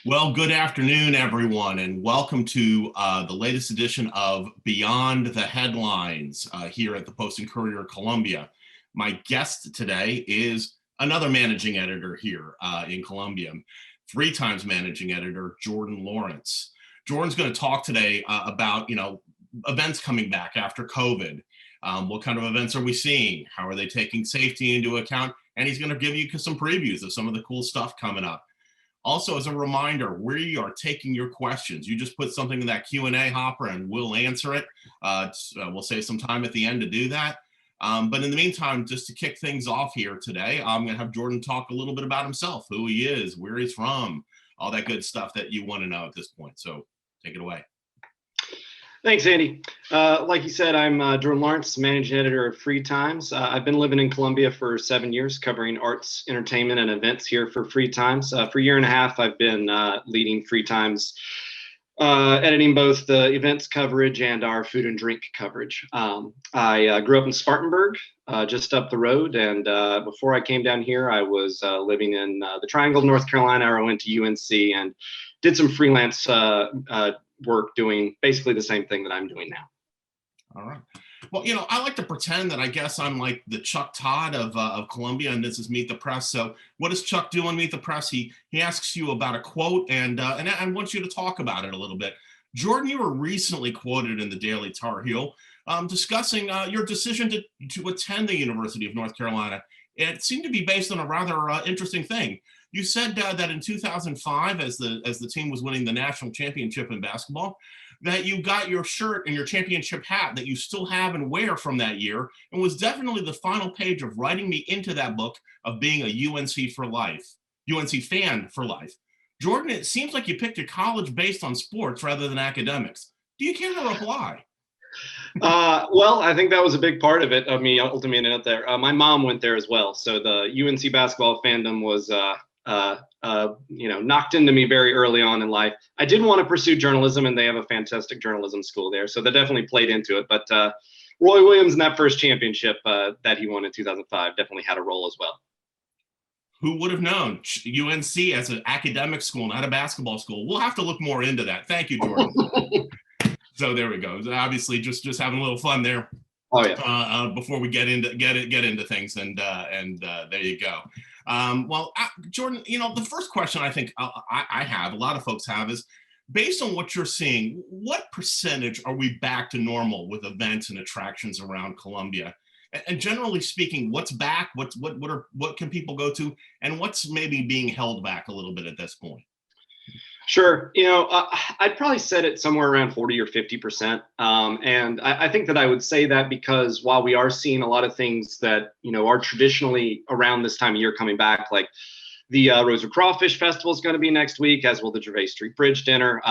Well, good afternoon, everyone, and welcome to the latest edition of Beyond the Headlines here at the Post and Courier Columbia. My guest today is another managing editor here in Columbia, three times managing editor, Jordan Lawrence. Jordan's going to talk today about, events coming back after COVID. What kind of events are we seeing? How are they taking safety into account? And he's going to give you some previews of some of the cool stuff coming up. Also, as a reminder, we are taking your questions. You just put something in that Q&A hopper and we'll answer it. We'll save some time at the end to do that. But in the meantime, just to kick things off here today, I'm going to have Jordan talk a little bit about himself, who he is, where he's from, all that good stuff that you want to know at this point. So take it away. Thanks, Andy. Like you said, I'm Jordan Lawrence, managing editor of Free Times. I've been living in Columbia for 7 years, covering arts, entertainment, and events here for Free Times. For a year and a half, I've been leading Free Times, editing both the events coverage and our food and drink coverage. I grew up in Spartanburg, just up the road, and before I came down here, I was living in the Triangle, North Carolina, where I went to UNC and did some freelance work doing basically the same thing that I'm doing now. All right. Well, I like to pretend that I guess I'm like the Chuck Todd of Columbia, and this is Meet the Press. So what does Chuck do on Meet the Press? He asks you about a quote, and I want you to talk about it a little bit. Jordan, you were recently quoted in the Daily Tar Heel discussing your decision to attend the University of North Carolina. It seemed to be based on a rather interesting thing. You said that in 2005, as the team was winning the national championship in basketball, that you got your shirt and your championship hat that you still have and wear from that year, and was definitely the final page of writing me into that book of being a UNC for life, UNC fan for life. Jordan, it seems like you picked a college based on sports rather than academics. Do you care to reply? Well, I think that was a big part of it, of me ultimately out there. My mom went there as well, so the UNC basketball fandom was knocked into me very early on in life. I did want to pursue journalism, and they have a fantastic journalism school there, so that definitely played into it. But Roy Williams in that first championship that he won in 2005 definitely had a role as well. Who would have known? UNC as an academic school, not a basketball school. We'll have to look more into that. Thank you, Jordan. So there we go. Obviously, just having a little fun there. Oh yeah. Before we get into things, and there you go. Jordan, the first question I think I have, a lot of folks have, is based on what you're seeing, what percentage are we back to normal with events and attractions around Columbia? And generally speaking, what's back? What can people go to, and what's maybe being held back a little bit at this point? Sure. I'd probably set it somewhere around 40 or 50%. And I think that I would say that because while we are seeing a lot of things that, are traditionally around this time of year coming back, like the Rosa Crawfish Festival is going to be next week, as will the Gervais Street Bridge Dinner.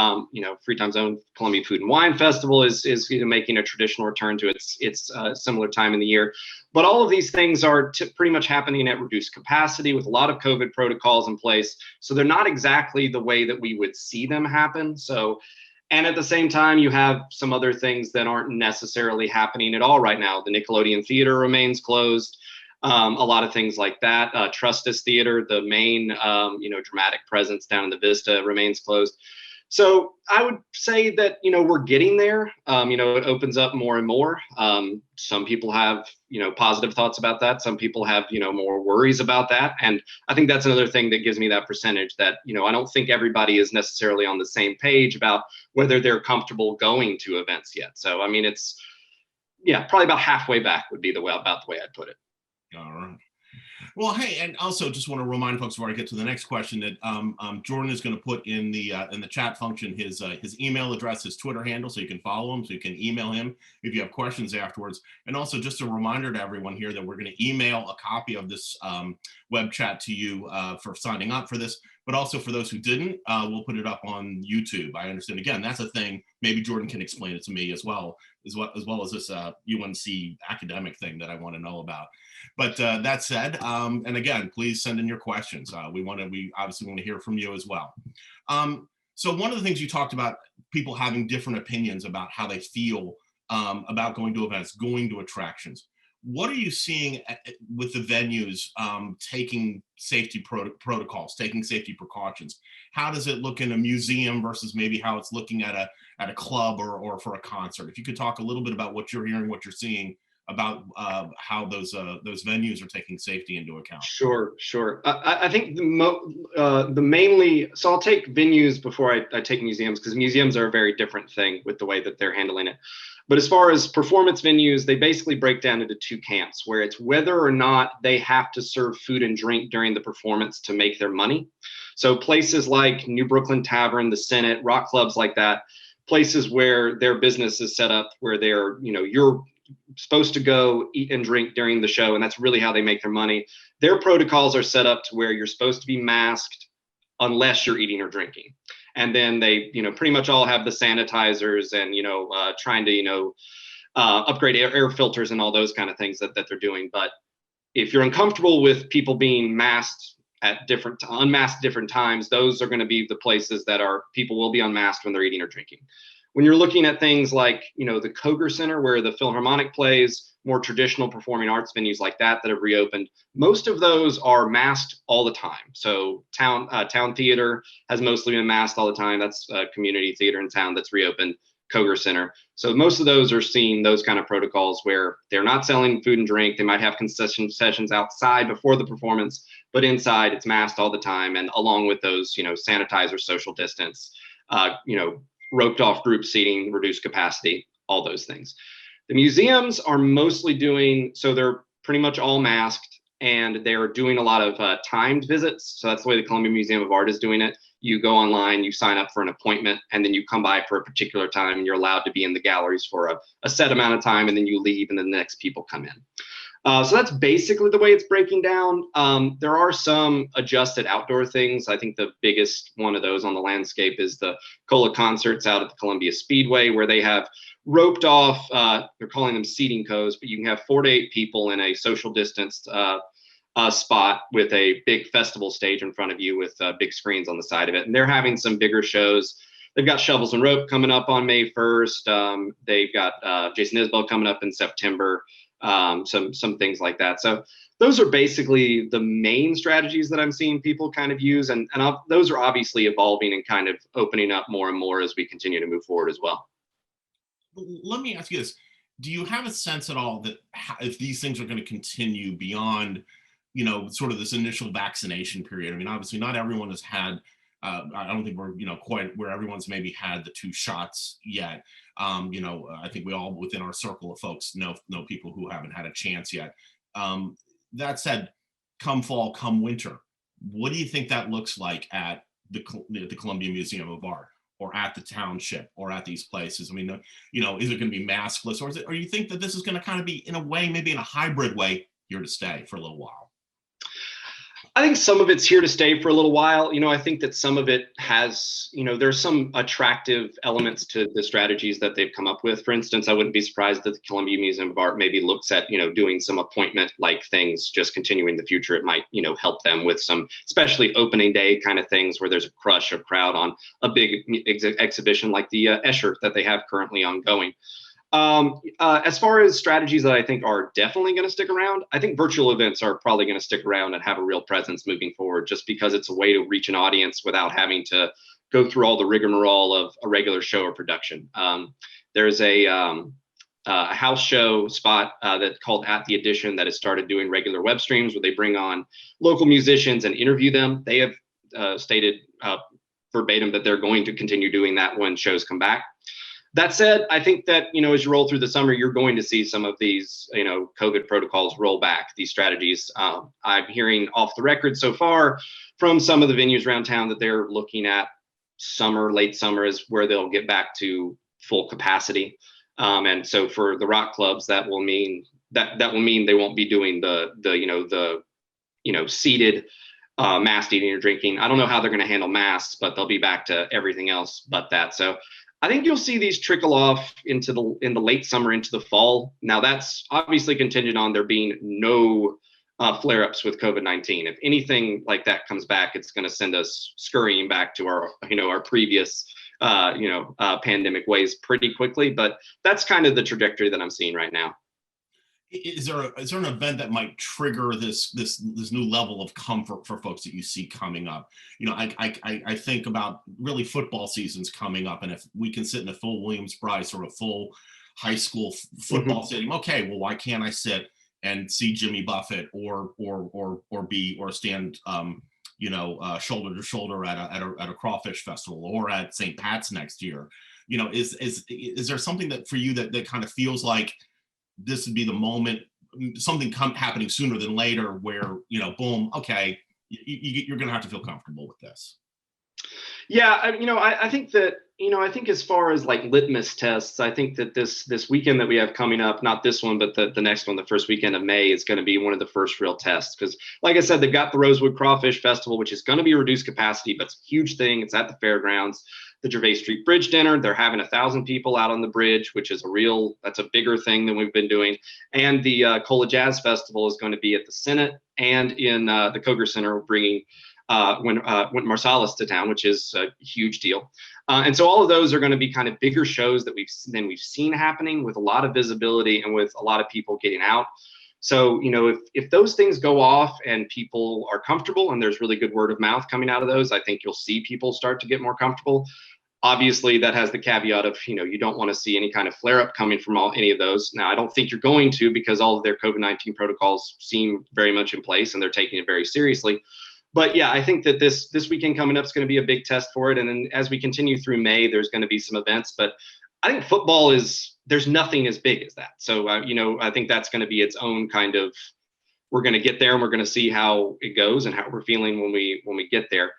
Free Time's own Columbia Food and Wine Festival is making a traditional return to its similar time in the year. But all of these things are pretty much happening at reduced capacity with a lot of COVID protocols in place. So they're not exactly the way that we would see them happen. And at the same time, you have some other things that aren't necessarily happening at all right now. The Nickelodeon Theater remains closed. A lot of things like that. Trustis Theater, the main, dramatic presence down in the Vista, remains closed. So I would say that, we're getting there. It opens up more and more. Some people have, positive thoughts about that. Some people have, more worries about that. And I think that's another thing that gives me that percentage that, I don't think everybody is necessarily on the same page about whether they're comfortable going to events yet. So, it's, probably about halfway back would be about the way I'd put it. All right. Well, hey, and also just want to remind folks before I get to the next question that Jordan is going to put in the chat function his email address, his Twitter handle, so you can follow him, so you can email him if you have questions afterwards. And also just a reminder to everyone here that we're going to email a copy of this web chat to you for signing up for this. But also for those who didn't, we'll put it up on YouTube. I understand. Again, that's a thing. Maybe Jordan can explain it to me as well as this UNC academic thing that I want to know about. But that said, and again, please send in your questions. We obviously want to hear from you as well. So one of the things you talked about, people having different opinions about how they feel about going to events, going to attractions. What are you seeing with the venues taking safety protocols, taking safety precautions? How does it look in a museum versus maybe how it's looking at a club or for a concert? If you could talk a little bit about what you're hearing, what you're seeing about how those venues are taking safety into account. Sure, sure. I think the mainly, so I'll take venues before I take museums, because museums are a very different thing with the way that they're handling it. But as far as performance venues, they basically break down into two camps, where it's whether or not they have to serve food and drink during the performance to make their money. So places like New Brooklyn Tavern, the Senate, rock clubs like that, places where their business is set up where they're, you're supposed to go eat and drink during the show, and that's really how they make their money. Their protocols are set up to where you're supposed to be masked unless you're eating or drinking. And then they, pretty much all have the sanitizers and, trying to, upgrade air filters and all those kind of things that they're doing. But if you're uncomfortable with people being masked at unmasked different times, those are going to be the places that people will be unmasked when they're eating or drinking. When you're looking at things like, the Courier Center, where the Philharmonic plays, more traditional performing arts venues like that have reopened, most of those are masked all the time. So town theater has mostly been masked all the time. That's a community theater in town that's reopened, Courier Center. So most of those are seeing those kind of protocols where they're not selling food and drink. They might have concession sessions outside before the performance, but inside it's masked all the time. And along with those, sanitizer, social distance, roped off group seating, reduced capacity, all those things. The museums are mostly doing, so they're pretty much all masked, and they're doing a lot of timed visits. So that's the way the Columbia Museum of Art is doing it. You go online, you sign up for an appointment, and then you come by for a particular time, and you're allowed to be in the galleries for a set amount of time, and then you leave, and then the next people come in. So that's basically the way it's breaking down. There are some adjusted outdoor things. I think the biggest one of those on the landscape is the Cola concerts out at the Columbia Speedway, where they have roped off, they're calling them seating codes, but you can have 4 to 8 people in a social distanced spot with a big festival stage in front of you with big screens on the side of it. And they're having some bigger shows. They've got Shovels and Rope coming up on May 1st. They've got Jason Isbell coming up in September. Some things like that. So those are basically the main strategies that I'm seeing people kind of use. And those are obviously evolving and kind of opening up more and more as we continue to move forward as well. Let me ask you this. Do you have a sense at all that if these things are going to continue beyond, sort of this initial vaccination period? I mean, obviously not everyone has had, I don't think we're, quite where everyone's maybe had the 2 shots yet. I think we all within our circle of folks know people who haven't had a chance yet. That said, come fall, come winter, what do you think that looks like at the Columbia Museum of Art, or at the township, or at these places? I mean, is it going to be maskless, or you think that this is going to kind of be, in a way, maybe in a hybrid way, here to stay for a little while? I think some of it's here to stay for a little while. I think that some of it has, there's some attractive elements to the strategies that they've come up with. For instance, I wouldn't be surprised that the Columbia Museum of Art maybe looks at, doing some appointment-like things, just continuing in the future. It might, help them with some, especially opening day kind of things where there's a crush of crowd on a big exhibition like the Escher that they have currently ongoing. As far as strategies that I think are definitely going to stick around, I think virtual events are probably going to stick around and have a real presence moving forward, just because it's a way to reach an audience without having to go through all the rigmarole of a regular show or production. There's a house show spot that's called At the Edition that has started doing regular web streams where they bring on local musicians and interview them. They have stated verbatim that they're going to continue doing that when shows come back. That said, I think that, as you roll through the summer, you're going to see some of these, COVID protocols roll back, these strategies. I'm hearing off the record so far from some of the venues around town that they're looking at late summer is where they'll get back to full capacity. And so for the rock clubs, that will mean they won't be doing the seated masked eating or drinking. I don't know how they're going to handle masks, but they'll be back to everything else but that. So I think you'll see these trickle off in the late summer into the fall. Now that's obviously contingent on there being no flare-ups with COVID-19. If anything like that comes back, it's going to send us scurrying back to our previous pandemic ways pretty quickly. But that's kind of the trajectory that I'm seeing right now. is there an event that might trigger this new level of comfort for folks that you see coming up? You know, I think about really football seasons coming up, and if we can sit in a full Williams-Brice or a full high school football Mhm. stadium, okay, well, why can't I sit and see Jimmy Buffett or stand shoulder to shoulder at a crawfish festival or at St. Pat's next year? You know, is there something that for you that kind of feels like this would be the moment, something happening sooner than later where, boom, okay, you're going to have to feel comfortable with this? Yeah, I think that, I think as far as like litmus tests, I think that this weekend that we have coming up, not this one, but the next one, the first weekend of May, is going to be one of the first real tests. Because, like I said, they've got the Rosewood Crawfish Festival, which is going to be reduced capacity, but it's a huge thing. It's at the fairgrounds. The Gervais Street Bridge Dinner, they're having 1,000 people out on the bridge, which is that's a bigger thing than we've been doing. And the Cola Jazz Festival is going to be at the Senate and in the Koger Center, bringing when Marsalis to town, which is a huge deal. And so all of those are going to be kind of bigger shows that we've seen happening, with a lot of visibility and with a lot of people getting out. So, if those things go off and people are comfortable and there's really good word of mouth coming out of those, I think you'll see people start to get more comfortable. Obviously, that has the caveat of, you don't want to see any kind of flare up coming from any of those. Now, I don't think you're going to, because all of their COVID-19 protocols seem very much in place and they're taking it very seriously. But yeah, I think that this weekend coming up is going to be a big test for it. And then as we continue through May, there's going to be some events. But I think football there's nothing as big as that. So, I think that's going to be its own kind of, we're going to get there and we're going to see how it goes and how we're feeling when we get there.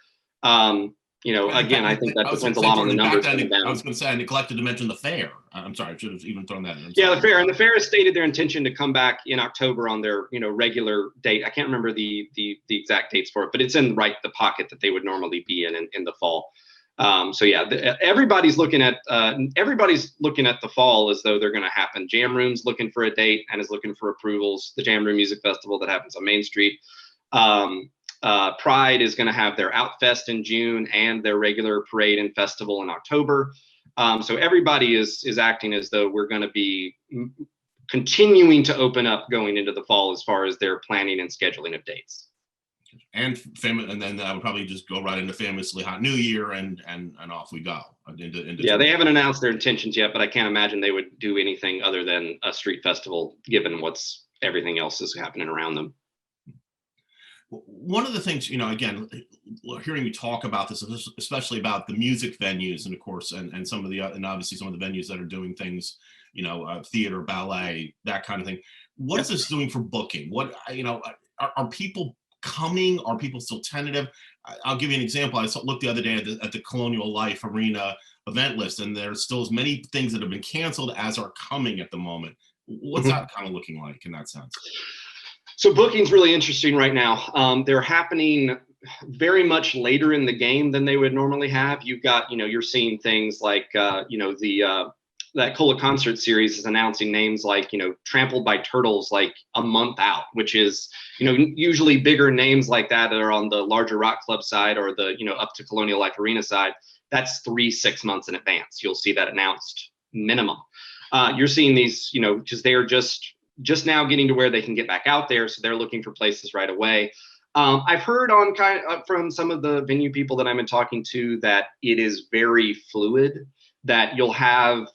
And in Again, fact, I think that I was going depends to a say, lot on the in fact, numbers coming I down. was going to say I neglected to mention the fair. I'm sorry, I should have even thrown that in. I'm Yeah, sorry. the fair, and the fair has stated their intention to come back in October on their regular date. I can't remember the exact dates for it, but it's in the pocket that they would normally be in the fall. So yeah, everybody's looking at the fall as though they're going to happen. Jam Room's looking for a date and is looking for approvals. The Jam Room Music Festival that happens on Main Street. Pride is going to have their Outfest in June and their regular parade and festival in October. So everybody is acting as though we're going to be continuing to open up going into the fall as far as their planning and scheduling of dates. And then I would probably just go right into Famously Hot New Year and off we go. Yeah, they haven't announced their intentions yet, but I can't imagine they would do anything other than a street festival, given everything else is happening around them. One of the things, again, hearing you talk about this, especially about the music venues, and of course, and obviously some of the venues that are doing things, theater, ballet, that kind of thing. What is this doing for booking? Are people coming? Are people still tentative? I'll give you an example. I looked the other day at the Colonial Life Arena event list, and there's still as many things that have been canceled as are coming at the moment. What's that kind of looking like in that sense? So booking's really interesting right now. They're happening very much later in the game than they would normally have. You've got, you're seeing things like, that Cola concert series is announcing names like, Trampled by Turtles, like a month out, which is, usually bigger names like that are on the larger rock club side or the, up to Colonial Life Arena side. That's 3-6 months in advance. You'll see that announced minimum. You're seeing these, because they are just now getting to where they can get back out there. So they're looking for places right away. I've heard from some of the venue people that I've been talking to that it is very fluid, that you'll have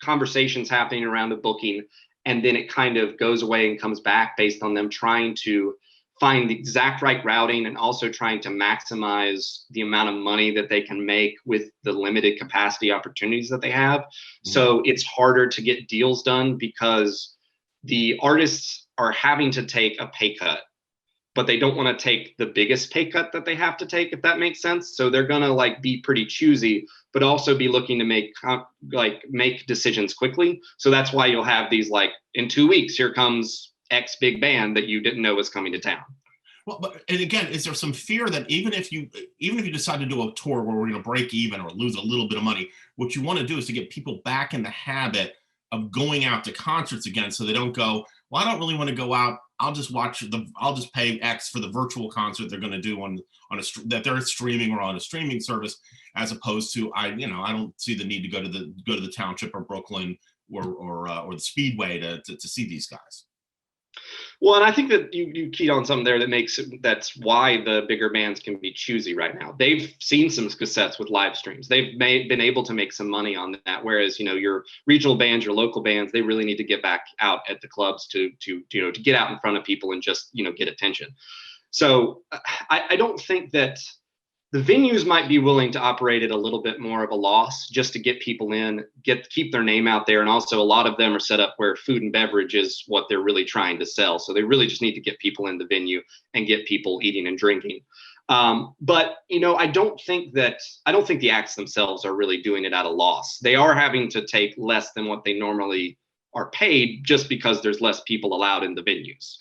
conversations happening around the booking, and then it kind of goes away and comes back based on them trying to find the exact right routing and also trying to maximize the amount of money that they can make with the limited capacity opportunities that they have. Mm-hmm. So it's harder to get deals done because the artists are having to take a pay cut, but they don't want to take the biggest pay cut that they have to take, if that makes sense. So they're going to be pretty choosy, but also be looking to make decisions quickly. So that's why you'll have these, in 2 weeks, here comes X big band that you didn't know was coming to town. Well, and again, is there some fear that even if you decide to do a tour where we're going to break even or lose a little bit of money, what you want to do is to get people back in the habit of going out to concerts again, so they don't go, well, I don't really want to go out. I'll just pay X for the virtual concert they're going to do that they're streaming or on a streaming service, as opposed to I don't see the need to go to the Township or Brooklyn, or the Speedway to see these guys. Well, and I think that you keyed on something there that that's why the bigger bands can be choosy right now. They've seen some success with live streams. They've been able to make some money on that. Whereas, your regional bands, your local bands, they really need to get back out at the clubs to get out in front of people and just, get attention. So I don't think that the venues might be willing to operate at a little bit more of a loss just to get people in, keep their name out there. And also a lot of them are set up where food and beverage is what they're really trying to sell. So they really just need to get people in the venue and get people eating and drinking. But I don't think the acts themselves are really doing it at a loss. They are having to take less than what they normally are paid just because there's less people allowed in the venues.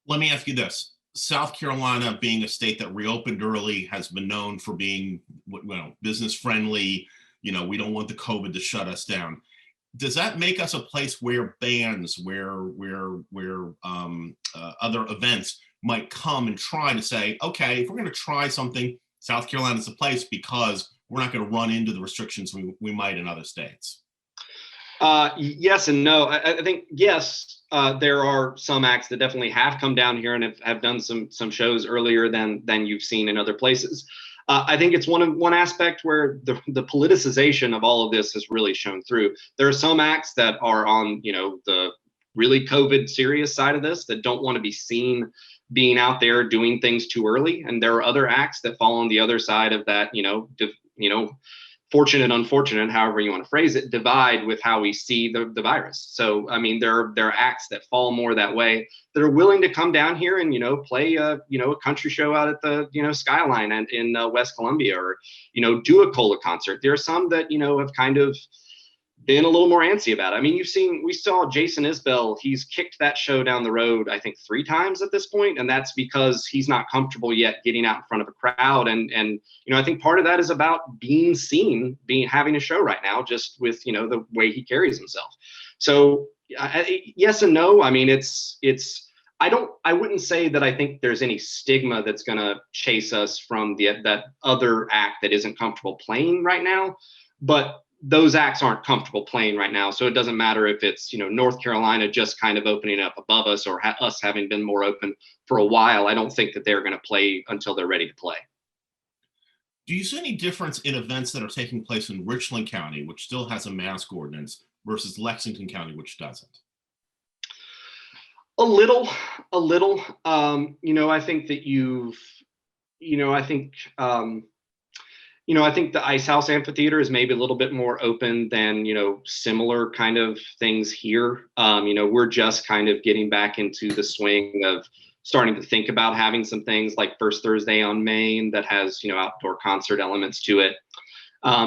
Let me ask you this. South Carolina, being a state that reopened early, has been known for being, business friendly. We don't want the COVID to shut us down. Does that make us a place where bands, where other events might come and try to say, okay, if we're going to try something, South Carolina's the place because we're not going to run into the restrictions we might in other states? Yes and no. I think yes. There are some acts that definitely have come down here and have done some shows earlier than you've seen in other places. I think it's one aspect where the politicization of all of this has really shown through. There are some acts that are on the really COVID serious side of this that don't want to be seen being out there doing things too early, and there are other acts that fall on the other side of that. Fortunate, unfortunate, however you want to phrase it, divide with how we see the virus. So, I mean, there are acts that fall more that way that are willing to come down here and, play a country show out at the, Skyline and in West Columbia, or, do a cola concert. There are some that, have kind of been a little more antsy about it. I mean, we saw Jason Isbell, he's kicked that show down the road, I think 3 times at this point. And that's because he's not comfortable yet getting out in front of a crowd. And I think part of that is about being seen, having a show right now, just with, the way he carries himself. So yes and no. I mean, I wouldn't say that I think there's any stigma that's going to chase us from that other act that isn't comfortable playing right now. But those acts aren't comfortable playing right now. So it doesn't matter if it's, North Carolina just kind of opening up above us, or us having been more open for a while. I don't think that they're going to play until they're ready to play. Do you see any difference in events that are taking place in Richland County, which still has a mask ordinance, versus Lexington County, which doesn't? A little. I think that I think the Ice House Amphitheater is maybe a little bit more open than, similar kind of things here. We're just kind of getting back into the swing of starting to think about having some things like First Thursday on Main that has, outdoor concert elements to it.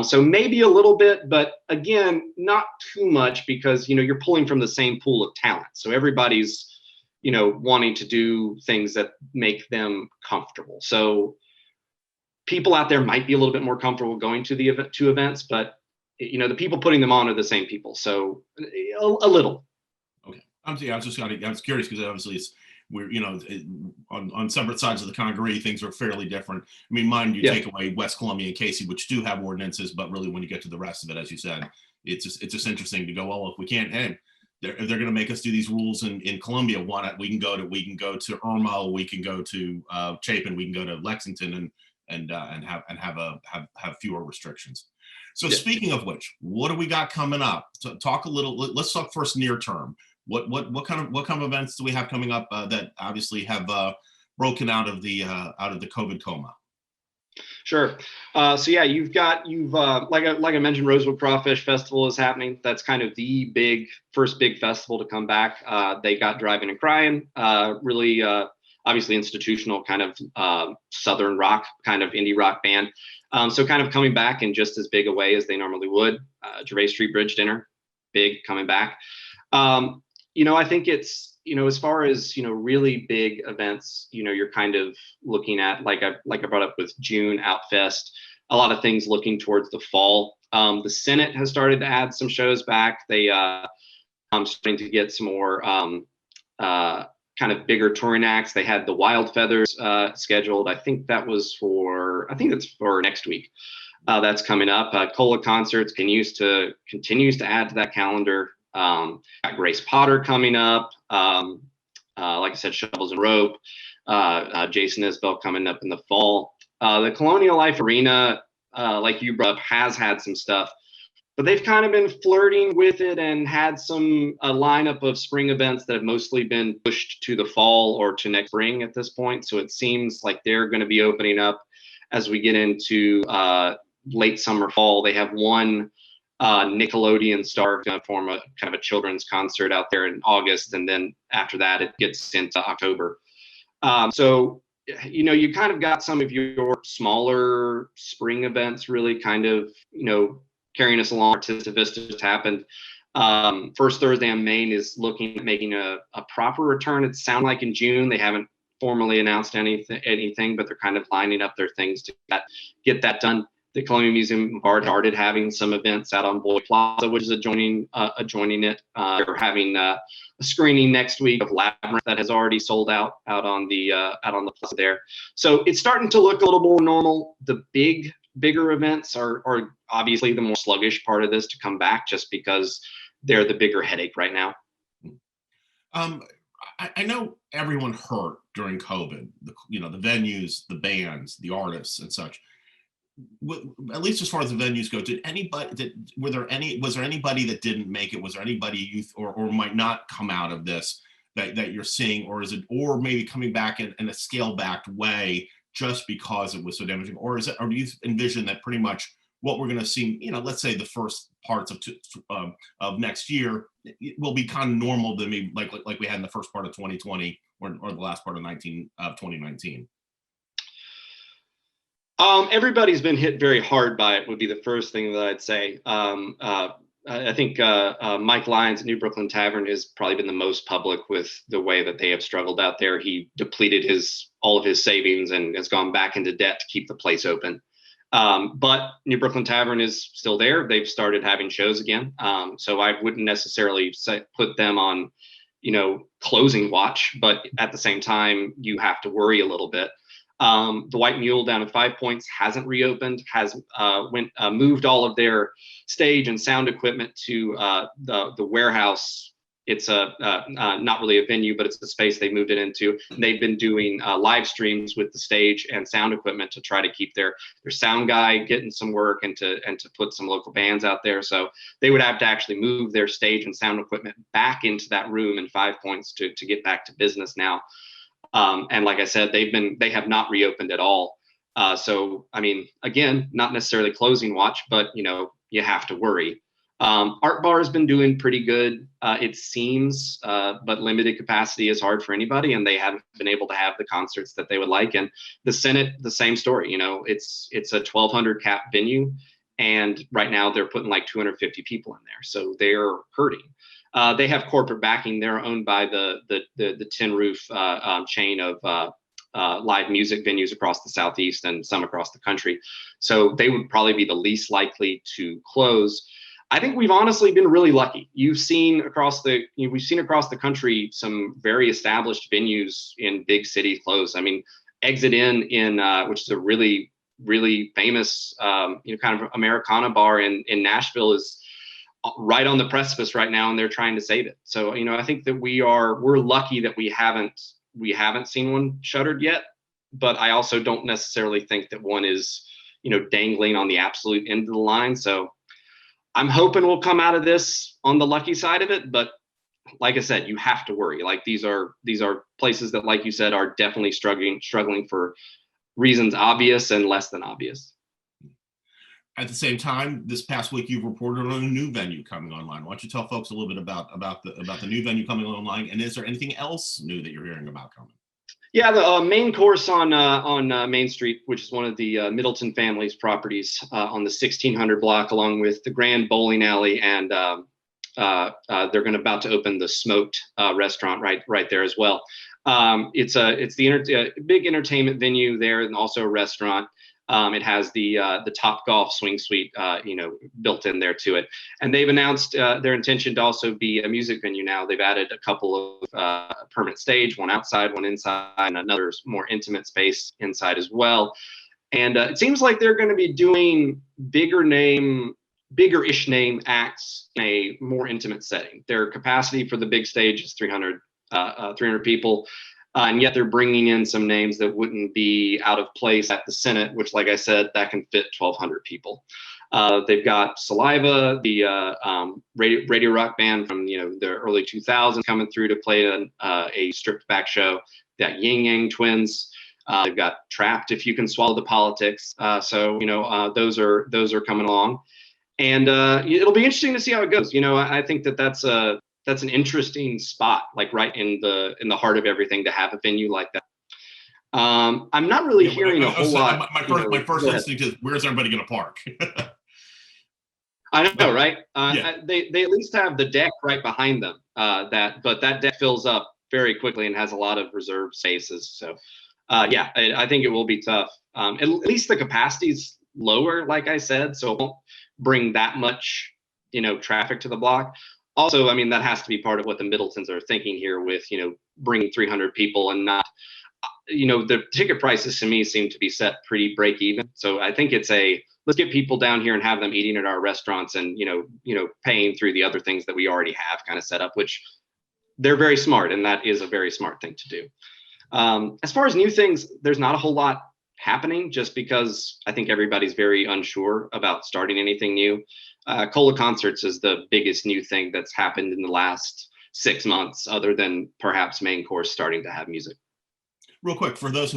So maybe a little bit, but again, not too much, because, you're pulling from the same pool of talent. So everybody's, wanting to do things that make them comfortable. So people out there might be a little bit more comfortable going to the events, but the people putting them on are the same people. So a little. Okay. I was curious because obviously we're, on separate sides of the Congaree, things are fairly different. I mean, mind you, take away West Columbia and Casey, which do have ordinances, but really when you get to the rest of it, as you said, it's just interesting to go, well, if we can't, if they're going to make us do these rules in Columbia, why not? We can go to Irma, we can go to Chapin, we can go to Lexington, and have fewer restrictions. So speaking of which, what do we got coming up? So let's talk first near term. What kind of events do we have coming up that obviously have broken out of the COVID coma? Sure. So yeah, you've like I mentioned, Rosewood Crawfish Festival is happening. That's kind of the first big festival to come back. They got Driving and Crying, really obviously institutional kind of Southern rock, kind of indie rock band. So kind of coming back in just as big a way as they normally would. Gervais Street Bridge Dinner, big coming back. I think it's, as far as, really big events, you're kind of looking at, like I brought up with June Outfest, a lot of things looking towards the fall. The Senate has started to add some shows back. They starting to get some more kind of bigger touring acts. They had the Wild Feathers scheduled. I think that's for next week. That's coming up. Cola Concerts continues to add to that calendar. Got Grace Potter coming up. Like I said, Shovels and Rope. Jason Isbell coming up in the fall. The Colonial Life Arena, like you brought up, has had some stuff, but they've kind of been flirting with it and had a lineup of spring events that have mostly been pushed to the fall or to next spring at this point. So it seems like they're going to be opening up as we get into late summer, fall. They have one Nickelodeon star going to form a kind of a children's concert out there in August, and then after that it gets into October. So you kind of got some of your smaller spring events really kind of carrying us along. Artista Vista just happened. First Thursday on Main is looking at making a proper return. It sounds like in June. They haven't formally announced anything, but they're kind of lining up their things to get that done. The Colonial Museum Bar started having some events out on Boyd Plaza, which is adjoining it. They're having a screening next week of Labyrinth that has already sold out on the plaza there. So it's starting to look a little more normal. The bigger events are obviously the more sluggish part of this to come back, just because they're the bigger headache right now. I know everyone hurt during COVID. The venues, the bands, the artists, and such. At least as far as the venues go, was there anybody that didn't make it? Was there anybody you or might not come out of this that you're seeing, or is it, or maybe coming back in a scale backed way just because it was so damaging, or do you envision that pretty much what we're going to see, let's say the first parts of next year, will be kind of normal to me, like we had in the first part of 2020 or the last part of 2019? Everybody's been hit very hard by it, would be the first thing that I'd say. I think Mike Lyons at New Brooklyn Tavern has probably been the most public with the way that they have struggled out there. He depleted all of his savings and has gone back into debt to keep the place open. But New Brooklyn Tavern is still there. They've started having shows again. So I wouldn't necessarily put them on, closing watch, but at the same time, you have to worry a little bit. The White Mule down at 5 Points hasn't reopened, has moved all of their stage and sound equipment to the warehouse. It's not really a venue, but it's the space they moved it into. And they've been doing live streams with the stage and sound equipment to try to keep their sound guy getting some work and to put some local bands out there. So they would have to actually move their stage and sound equipment back into that room in 5 Points to get back to business now. And like I said, they have not reopened at all. So, I mean, again, not necessarily closing watch, but, you have to worry. Art Bar has been doing pretty good, it seems, but limited capacity is hard for anybody, and they haven't been able to have the concerts that they would like. And the Senate, the same story. It's a 1,200 cap venue, and right now they're putting like 250 people in there, so they're hurting. They have corporate backing. They're owned by the Tin Roof chain of live music venues across the Southeast and some across the country. So they would probably be the least likely to close. I think we've honestly been really lucky. We've seen across the country some very established venues in big cities close. I mean, Exit in which is a really, really famous kind of Americana bar in Nashville, is right on the precipice right now, and they're trying to save it. So, I think that we're lucky that we haven't seen one shuttered yet, but I also don't necessarily think that one is, dangling on the absolute end of the line. So I'm hoping we'll come out of this on the lucky side of it, but like I said, you have to worry. Like these are places that, like you said, are definitely struggling for reasons obvious and less than obvious. At the same time, this past week you've reported on a new venue coming online. Why don't you tell folks a little bit about the new venue coming online, and is there anything else new that you're hearing about coming? Yeah, the main course on Main Street, which is one of the Middleton family's properties on the 1600 block, along with the Grand Bowling Alley, and they're about to open the Smoked restaurant right there as well. It's the big entertainment venue there, and also a restaurant. It has the Top Golf swing suite, built in there to it. And they've announced their intention to also be a music venue now. They've added a couple of permanent stage, one outside, one inside, and another more intimate space inside as well. And it seems like they're going to be doing bigger-ish name acts in a more intimate setting. Their capacity for the big stage is 300 people. And yet they're bringing in some names that wouldn't be out of place at the Senate, which, like I said, that can fit 1,200 people. They've got Saliva, the radio rock band from the early 2000s, coming through to play a stripped back show. They've got Yin Yang Twins. They've got Trapped, If You Can Swallow the Politics. So those are coming along, and it'll be interesting to see how it goes. I think that's an interesting spot, like right in the heart of everything, to have a venue like that. I'm not really hearing a whole lot. My first instinct is, where's everybody going to park? I know, right? Yeah. They at least have the deck right behind them. But that deck fills up very quickly and has a lot of reserved spaces. So, yeah, I think it will be tough. At least the capacity's lower, like I said, so it won't bring that much, traffic to the block. Also, I mean, that has to be part of what the Middletons are thinking here with, bringing 300 people and not, the ticket prices to me seem to be set pretty break even. So I think it's let's get people down here and have them eating at our restaurants and, paying through the other things that we already have kind of set up, which they're very smart. And that is a very smart thing to do. As far as new things, there's not a whole lot happening, just because I think everybody's very unsure about starting anything new. Cola Concerts is the biggest new thing that's happened in the last 6 months, other than perhaps Main Course starting to have music. Real quick, for those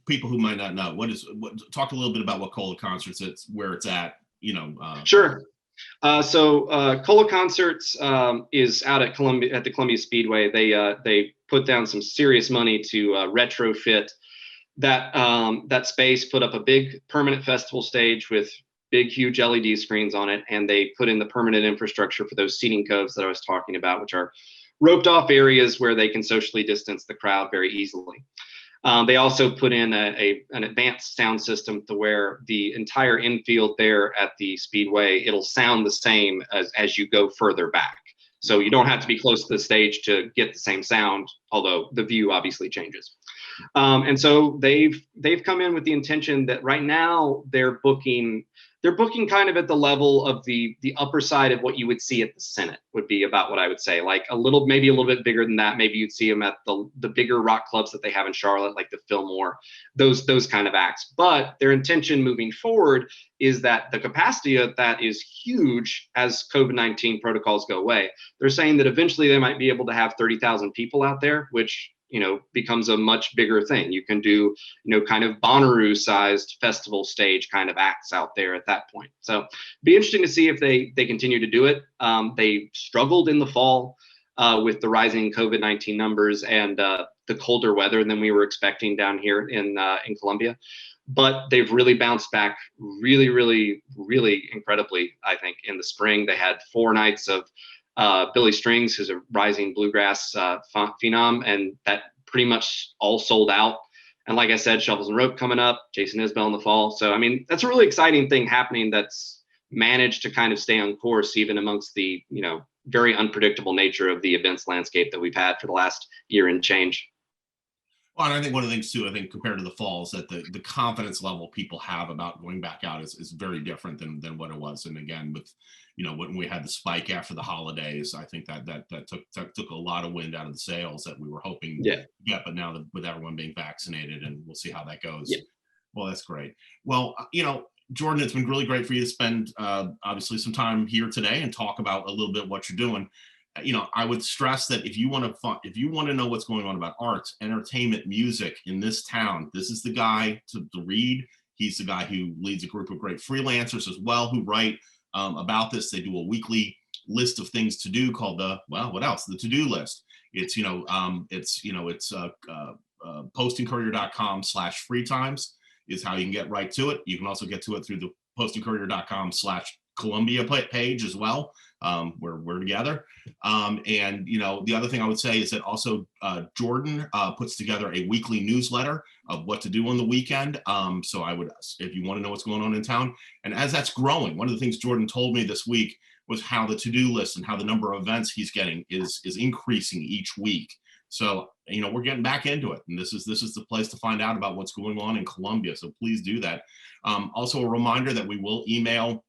people who might not know, talk a little bit about what Cola Concerts is, where it's at. Sure. So Cola Concerts is out at the Columbia Speedway. They put down some serious money to retrofit that space, put up a big permanent festival stage with big, huge LED screens on it, and they put in the permanent infrastructure for those seating coves that I was talking about, which are roped off areas where they can socially distance the crowd very easily. They also put in an advanced sound system to where the entire infield there at the Speedway, it'll sound the same as you go further back. So you don't have to be close to the stage to get the same sound, although the view obviously changes. And so they've come in with the intention that right now they're booking kind of at the level of the upper side of what you would see at the Senate, would be about what I would say, like maybe a little bit bigger than that. Maybe you'd see them at the bigger rock clubs that they have in Charlotte, like the Fillmore, those kind of acts. But their intention moving forward is that the capacity of that is huge as COVID-19 protocols go away. They're saying that eventually they might be able to have 30,000 people out there, which becomes a much bigger thing. You can do, kind of Bonnaroo sized festival stage kind of acts out there at that point. So be interesting to see if they continue to do it. They struggled in the fall with the rising COVID-19 numbers and the colder weather than we were expecting down here in Columbia. But they've really bounced back really, really, really incredibly, I think. In the spring, they had 4 nights of Billy Strings, who's a rising bluegrass phenom, and that pretty much all sold out. And like I said, Shovels and Rope coming up, Jason Isbell in the fall. So, I mean, that's a really exciting thing happening that's managed to kind of stay on course, even amongst the, very unpredictable nature of the events landscape that we've had for the last year and change. Well, and I think one of the things too, I think compared to the fall, is that the confidence level people have about going back out is very different than what it was. And again, with when we had the spike after the holidays, I think that took a lot of wind out of the sails that we were hoping to get. But now with everyone being vaccinated, and we'll see how that goes. Yeah. Well, that's great. Well, Jordan, it's been really great for you to spend obviously some time here today and talk about a little bit what you're doing. I would stress that if you want to know what's going on about arts, entertainment, music in this town, this is the guy to read. He's the guy who leads a group of great freelancers as well who write about this. They do a weekly list of things to do called the to-do list. It's postingcourier.com/free times is how you can get right to it. You can also get to it through the postingcourier.com/Columbia page as well. We're together. And the other thing I would say is that also Jordan puts together a weekly newsletter of what to do on the weekend. So if you want to know what's going on in town, and as that's growing, one of the things Jordan told me this week was how the to-do list and how the number of events he's getting is increasing each week. So, we're getting back into it, and this is the place to find out about what's going on in Colombia. So please do that. Also, a reminder that we will email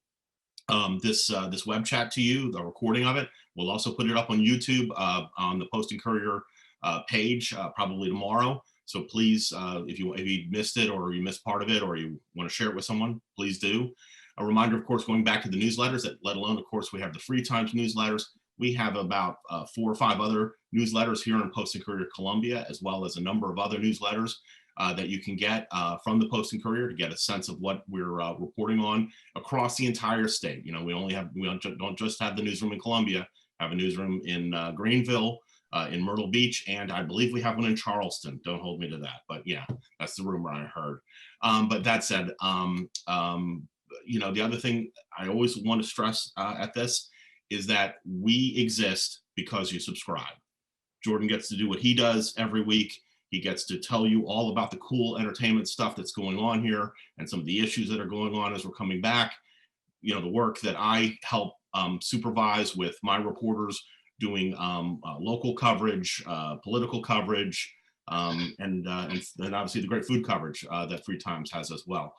this web chat to you, the recording of it. We'll also put it up on YouTube on the Post and Courier page probably tomorrow. So please, if you missed it, or you missed part of it, or you want to share it with someone, please do. A reminder, of course, going back to the newsletters, that let alone, of course, we have the Free Times newsletters. We have about 4 or 5 other newsletters here in Post and Courier Columbia, as well as a number of other newsletters that you can get from the Post and Courier to get a sense of what we're reporting on across the entire state. We don't just have the newsroom in Columbia, have a newsroom in Greenville, in Myrtle Beach, and I believe we have one in Charleston. Don't hold me to that, but yeah, that's the rumor I heard. But that said, the other thing I always want to stress at this is that we exist because you subscribe. Jordan gets to do what he does every week. He gets to tell you all about the cool entertainment stuff that's going on here and some of the issues that are going on as we're coming back. The work that I help supervise with my reporters doing local coverage, political coverage, and obviously the great food coverage that Free Times has as well.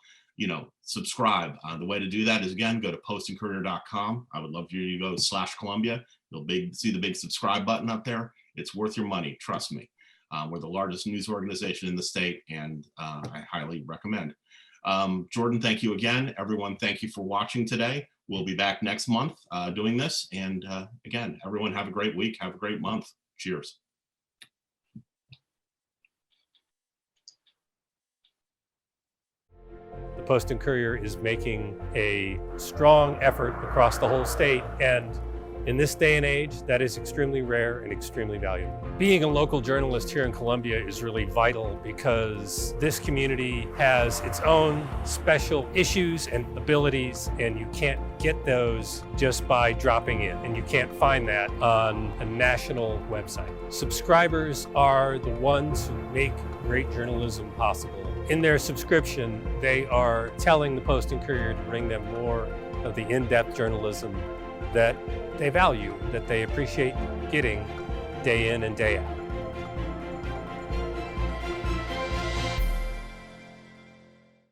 Subscribe. The way to do that is, again, go to postandcourier.com. I would love for you to go to /Columbia. You'll see the big subscribe button up there. It's worth your money. Trust me. We're the largest news organization in the state, and I highly recommend. Jordan, thank you again. Everyone, thank you for watching today. We'll be back next month doing this. And again, everyone, have a great week. Have a great month. Cheers. The Post and Courier is making a strong effort across the whole state, and in this day and age, that is extremely rare and extremely valuable. Being a local journalist here in Columbia is really vital because this community has its own special issues and abilities, and you can't get those just by dropping in, and you can't find that on a national website. Subscribers are the ones who make great journalism possible. In their subscription, they are telling the Post and Courier to bring them more of the in-depth journalism that they value, that they appreciate getting day in and day out.